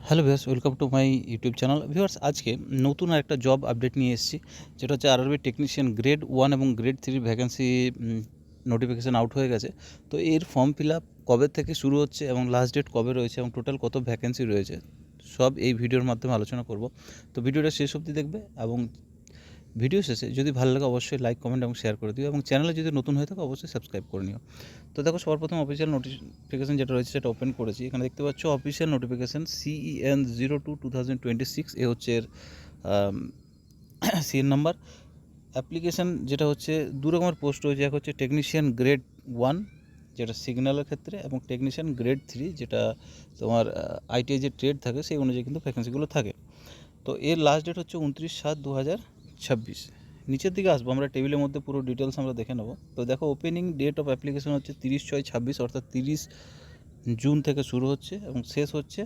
Hello viewers, welcome to my YouTube channel. Viewers, আজকে নতুন আরেকটা জব আপডেট নিয়ে এসেছি, যেটা হচ্ছে আরআরবি টেকনিশিয়ান গ্রেড 1 এবং গ্রেড 3 ভ্যাকেন্সি নোটিফিকেশান আউট হয়ে গেছে। তো এর ফর্ম ফিল আপ কবে থেকে শুরু হচ্ছে এবং লাস্ট ডেট কবে রয়েছে এবং টোটাল কত ভ্যাকেন্সি রয়েছে, সব এই ভিডিওর মাধ্যমে আলোচনা করব। তো ভিডিওটা শেষ অবধি দেখবে এবং ভিডিও শেষে যদি ভালো লাগে অবশ্যই লাইক, কমেন্ট এবং শেয়ার করে দিও এবং চ্যানেলে যদি নতুন হয়ে থাকে অবশ্যই সাবস্ক্রাইব করে নিও। তো দেখো, সবার প্রথম অফিসিয়াল নোটিফিকেশান যেটা রয়েছে সেটা ওপেন করেছি। এখানে দেখতে পাচ্ছ অফিসিয়াল নোটিফিকেশান CEN02-2026, এ হচ্ছে এর সিএন নাম্বার। অ্যাপ্লিকেশান যেটা হচ্ছে দু রকমের পোস্ট রয়েছে, এক হচ্ছে টেকনিশিয়ান গ্রেড 1 যেটা সিগন্যালের ক্ষেত্রে, এবং টেকনিশিয়ান গ্রেড 3 যেটা তোমার আইটিআই যে ট্রেড থাকে সেই অনুযায়ী কিন্তু ভ্যাকেন্সিগুলো থাকে। তো এর লাস্ট ডেট হচ্ছে 29/7/2026। নিচের দিকে আসবো, আমরা টেবিলের মধ্যে পুরো ডিটেলস আমরা দেখে নেব। তো দেখো, ওপেনিং ডেট অফ অ্যাপ্লিকেশন হচ্ছে 30/6/26, অর্থাৎ 30 জুন থেকে শুরু হচ্ছে এবং শেষ হচ্ছে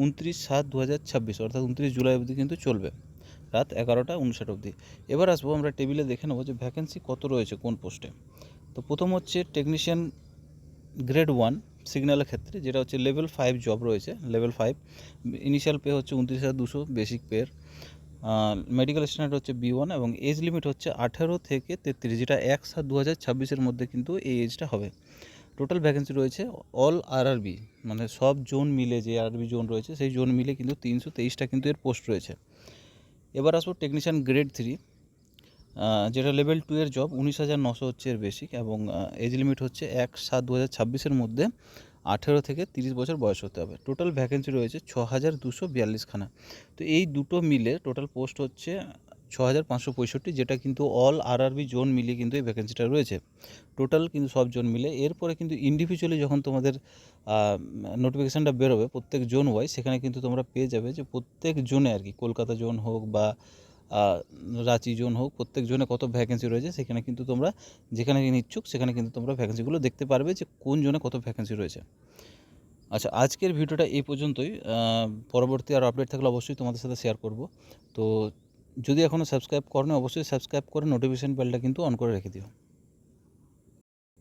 29/7/2026, অর্থাৎ 29 জুলাই অবধি কিন্তু চলবে, রাত 11টা 59 অবধি। এবার আসবো, আমরা টেবিলে দেখে নেবো যে ভ্যাকেন্সি কত রয়েছে কোন পোস্টে। তো প্রথম হচ্ছে টেকনিশিয়ান গ্রেড 1 সিগন্যালের ক্ষেত্রে, যেটা হচ্ছে লেভেল 5 জব রয়েছে। লেভেল 5 ইনিশিয়াল পে হচ্ছে 29,200 বেসিক পের। মেডিকেল স্ট্যান্ডার্ড হচ্ছে B1 এবং এজ লিমিট হচ্ছে 18 থেকে 33, যেটা 1/7/2026 মধ্যে কিন্তু এই এজটা হবে। টোটাল ভ্যাকেন্সি রয়েছে অল আরআরবি, মানে সব জোন মিলে, যে আরআরবি জোন রয়েছে সেই জোন মিলে কিন্তু 323টা কিন্তু এর পোস্ট রয়েছে। এবার আসবো টেকনিশিয়ান গ্রেড 3, যেটা লেভেল 2 এর জব। 19,900 হচ্ছে এর বেসিক এবং এজ লিমিট হচ্ছে 1/7/2026 মধ্যে 18 থেকে 30 বছর বয়স হতে হবে। টোটাল ভ্যাকেন্সি রয়েছে 6,242 খানা। তো এই দুটো মিলে টোটাল পোস্ট হচ্ছে 6,565, যেটা কিন্তু অল আরআরবি জোন মিলিয়ে কিন্তু এই ভ্যাকেন্সিটা রয়েছে। টোটাল কিন্তু সব জোন মিলে। এরপরে কিন্তু ইন্ডিভিজুয়ালি যখন তোমাদের নোটিফিকেশানটা বেরোবে প্রত্যেক জোন ওয়াইজ, সেখানে কিন্তু তোমরা পেয়ে যাবে যে প্রত্যেক জোনে আর কি, কলকাতা জোন হোক বা রাঁচি জোন হোক, প্রত্যেক জোনে কত ভ্যাকেন্সি রয়েছে সেখানে কিন্তু তোমরা যেখানে ইচ্ছুক সেখানে কিন্তু তোমরা ভ্যাকেন্সিগুলো দেখতে পারবে যে কোন জোনে কত ভ্যাকেন্সি রয়েছে। আচ্ছা, আজকের ভিডিওটা এই পর্যন্তই। পরবর্তী আরও আপডেট থাকলে অবশ্যই তোমাদের সাথে শেয়ার করব। তো যদি এখনও সাবস্ক্রাইব করো না, অবশ্যই সাবস্ক্রাইব করে নোটিফিকেশান বেলটা কিন্তু অন করে রেখে দিও।